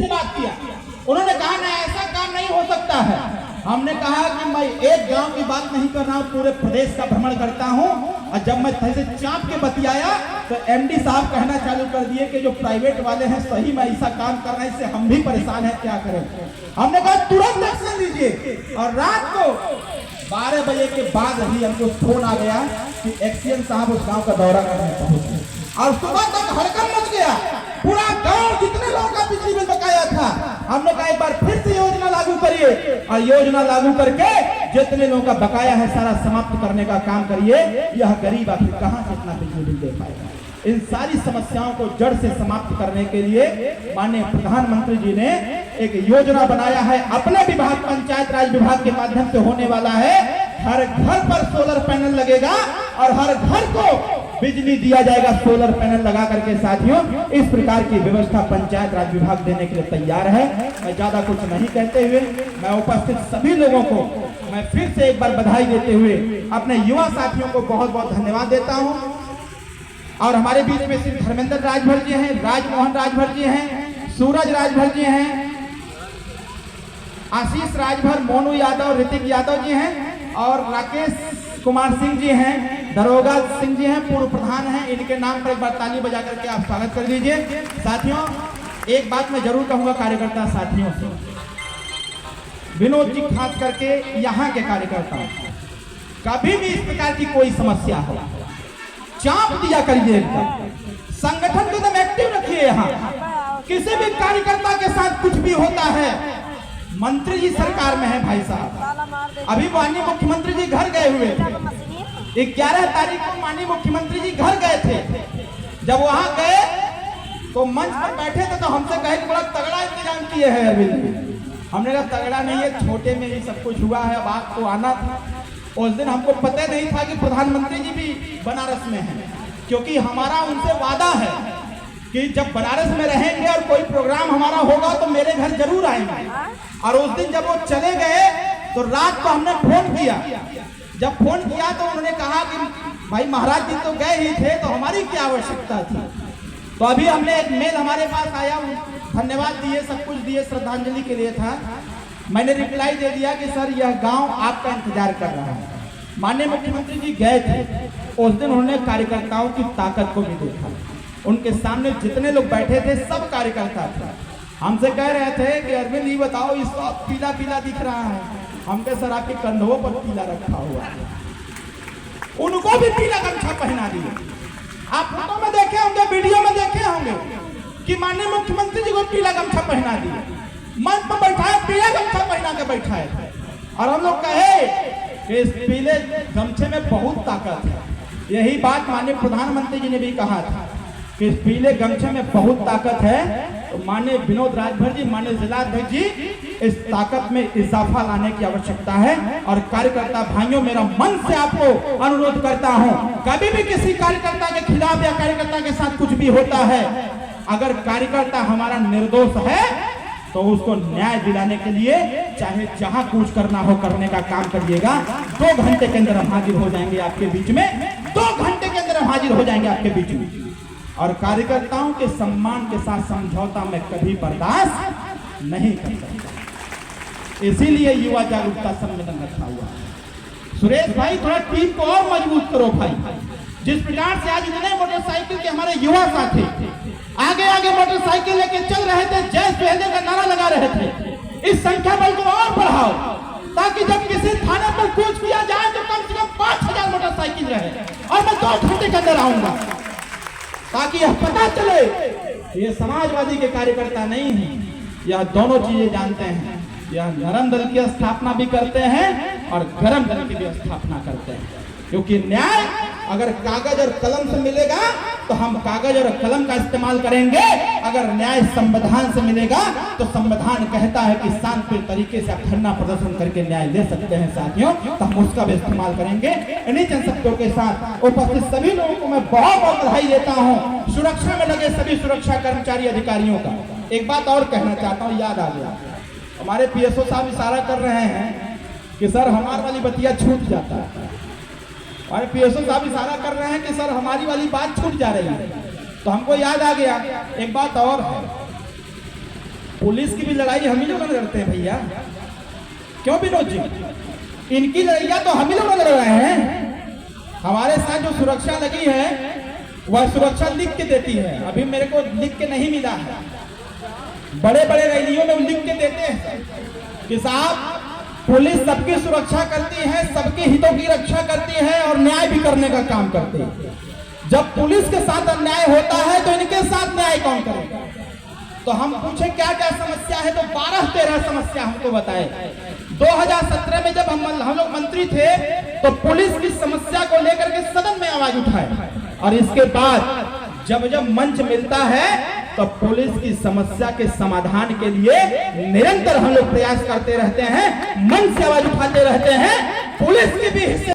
से बात किया। उन्होंने कहा ना ऐसा काम नहीं हो सकता है। हमने कहा कि मैं एक गांव की बात नहीं कर रहा हूं, पूरे प्रदेश का भ्रमण करता हूं। और जब मैं तहसील चाप के बतियाया तो एमडी साहब कहना चालू कर दिए कि जो प्राइवेट वाले हैं सही में ऐसा काम कर रहे हैं, इससे हम भी परेशान हैं, क्या करें। हमने कहा तुरंत एक्शन लीजिए। और रात को 12 बजे के बाद ही हमको फोन आ गया कि एक्सीएम साहब उस गांव का दौरा करने पहुंच गए। और सुबह तक हड़कंप मच गया, पूरा गांव जितने लोगों का बिजली बिल बकाया था। हमने कहा एक बार फिर से योजना लागू करिए और योजना लागू करके जितने लोगों का बकाया है सारा समाप्त करने का काम करिए। यह गरीब आखिर कहां से इतना बिजली बिल दे पाएगा। इन सारी समस्याओं को जड़ से समाप्त करने के लिए माननीय प्रधानमंत्री जी ने एक योजना बनाया है। अपने विभाग पंचायत राज विभाग के माध्यम से होने वाला है। हर घर पर सोलर पैनल लगेगा और हर घर को बिजली दिया जाएगा सोलर पैनल लगा करके। साथियों, इस प्रकार की व्यवस्था पंचायत राज विभाग देने के लिए तैयार है। मैं ज्यादा कुछ नहीं कहते हुए मैं उपस्थित सभी लोगों को मैं फिर से एक बार बधाई देते हुए अपने युवा साथियों को बहुत बहुत धन्यवाद देता हूं। और हमारे बीच में श्री धर्मेंद्र राजभर जी हैं, राजमोहन राजभर जी हैं, सूरज राजभर जी हैं, आशीष राजभर, मोनू यादव, ऋतिक यादव जी हैं और राकेश कुमार सिंह जी हैं, दरोगा सिंह जी हैं, पूर्व प्रधान हैं। इनके नाम पर एक बार ताली बजा करके आप स्वागत कर दीजिए। साथियों, एक बात मैं जरूर कहूंगा कार्यकर्ता साथियों से, विनोद जी खास करके यहाँ के कार्यकर्ता, कभी भी इस प्रकार की कोई समस्या हो चाप दिया करिए, संगठन को एकदम एक्टिव रखिए। यहाँ किसी भी कार्यकर्ता के साथ कुछ भी होता है, मंत्री जी सरकार में है भाई साहब। अभी माननीय मुख्यमंत्री जी घर गए हुए थे, 11 तारीख को माननीय मुख्यमंत्री जी घर गए थे। जब वहां गए तो मंच पर बैठे थे तो हमसे कहे कि बड़ा तगड़ा इंतजाम किए हैं अरविंद। हमने कहा तगड़ा नहीं है, छोटे में ही सब कुछ हुआ है, अब आपको आना था। उस दिन हमको पता नहीं था कि प्रधानमंत्री जी भी बनारस में हैं, क्योंकि हमारा उनसे वादा है कि जब बनारस में रहेंगे और कोई प्रोग्राम हमारा होगा तो मेरे घर जरूर आएंगे। और उस दिन जब वो चले गए तो रात को हमने फोन किया। जब फोन किया तो उन्होंने कहा कि भाई महाराज जी तो गए ही थे, तो हमारी क्या आवश्यकता थी। तो अभी हमने एक मेल हमारे पास आया, धन्यवाद दिए, सब कुछ दिए, श्रद्धांजलि के लिए था। मैंने रिप्लाई दे दिया कि सर यह गांव आपका इंतजार कर रहा है। माननीय मुख्यमंत्री जी गए थे, उस दिन उन्होंने कार्यकर्ताओं की ताकत को भी देखा। उनके सामने जितने लोग बैठे थे सब कार्यकर्ता थे। हमसे कह रहे थे कि अरविंद ये बताओ, इस वक्त पीला पीला दिख रहा है। हम कहे सर आपके कंधों पर पीला रखा हुआ है। उनको भी पीला गमछा पहना दिए। आप फोटो में देखे होंगे, वीडियो में देखे होंगे कि माननीय मुख्यमंत्री जी को पीला गमछा पहना दिए, मंच पर बैठाए, पीला गमछा पहना के बैठाए। और हम लोग कहे कि इस पीले गमछे में बहुत ताकत है। यही बात माननीय प्रधानमंत्री जी ने भी कहा था कि इस पीले गमछे में बहुत ताकत है। तो माननीय विनोद राजभर जी, माननीय जिलाध्यक्ष जी, इस ताकत में इजाफा लाने की आवश्यकता है। और कार्यकर्ता भाइयों, मेरा मन से आपको अनुरोध करता हूं, कभी भी किसी कार्यकर्ता के खिलाफ या कार्यकर्ता के साथ कुछ भी होता है, अगर कार्यकर्ता हमारा निर्दोष है तो उसको न्याय दिलाने के लिए चाहे जहां कुछ करना हो करने का काम करिएगा। 2 घंटे के अंदर हम हाजिर हो जाएंगे आपके बीच में, 2 घंटे के अंदर हम हाजिर हो जाएंगे आपके बीच में। और कार्यकर्ताओं के सम्मान के साथ समझौता में कभी बर्दाश्त नहीं कर सकता। इसीलिए युवा जागरूकता सम्मेलन रखा हुआ है। सुरेश भाई, थोड़ा टीम को और मजबूत करो भाई। जिस प्रकार से आज इतने मोटरसाइकिल के हमारे युवा साथी आगे आगे मोटरसाइकिल लेके चल रहे थे, जय पहले का नारा लगा रहे थे, इस संख्या बल को और बढ़ाओ, ताकि जब किसी थाने पर कूच किया जाए तो कम से कम 5000 मोटरसाइकिल रहे। और मैं 2 घंटे के अंदर आऊंगा, ताकि यह पता चले ये समाजवादी के कार्यकर्ता नहीं है, यह दोनों चीजें जानते हैं। यह नरम दल की स्थापना भी करते हैं और गरम दल की भी स्थापना करते हैं। क्योंकि न्याय अगर कागज और कलम से मिलेगा तो हम कागज और कलम का इस्तेमाल करेंगे। अगर न्याय संविधान से मिलेगा तो संविधान कहता है कि शांतिपूर्ण तरीके से आप धरना प्रदर्शन करके न्याय ले सकते हैं साथियों, तो हम उसका भी इस्तेमाल करेंगे। इन्हीं जनशक्तियों के साथ उपस्थित सभी लोगों को मैं बहुत बहुत बधाई देता हूँ। सुरक्षा में लगे सभी सुरक्षा कर्मचारी अधिकारियों का एक बात और कहना चाहता हूँ, याद आ गया। हमारे पीएसओ साहब इशारा कर रहे हैं कि सर हमारी वाली बतिया छूट जाता है। हमारे पीएसओ साहब इशारा कर रहे हैं कि सर हमारी वाली बात छूट जा रही है। तो हमको याद आ गया एक बात और है पुलिस की भी लड़ाई हम ही लोग लड़ते हैं भैया, क्यों विनोद जी? इनकी लड़ाइयाँ तो हम ही लोग लड़ रहे हैं। हमारे साथ जो सुरक्षा लगी है वह सुरक्षा लिख के देती है, अभी मेरे को लिख के नहीं मिला है। बड़े बड़े रैलियों में लिख के देते हैं कि साहब पुलिस सबकी सुरक्षा करती है, सबके हितों की रक्षा करती है और न्याय भी करने का काम करती है। जब पुलिस के साथ अन्याय होता है तो इनके साथ न्याय कौन करेगा? तो हम पूछे क्या क्या समस्या है, तो 12-13 समस्या हमको बताए। 2017 में जब हम लोग मंत्री थे तो पुलिस की समस्या को लेकर के सदन में आवाज उठाए, और इसके बाद जब मंच मिलता है तो पुलिस की समस्या के समाधान के लिए निरंतर हम लोग प्रयास करते रहते हैं, मंच से आवाज उठाते रहते हैं। पुलिस की भी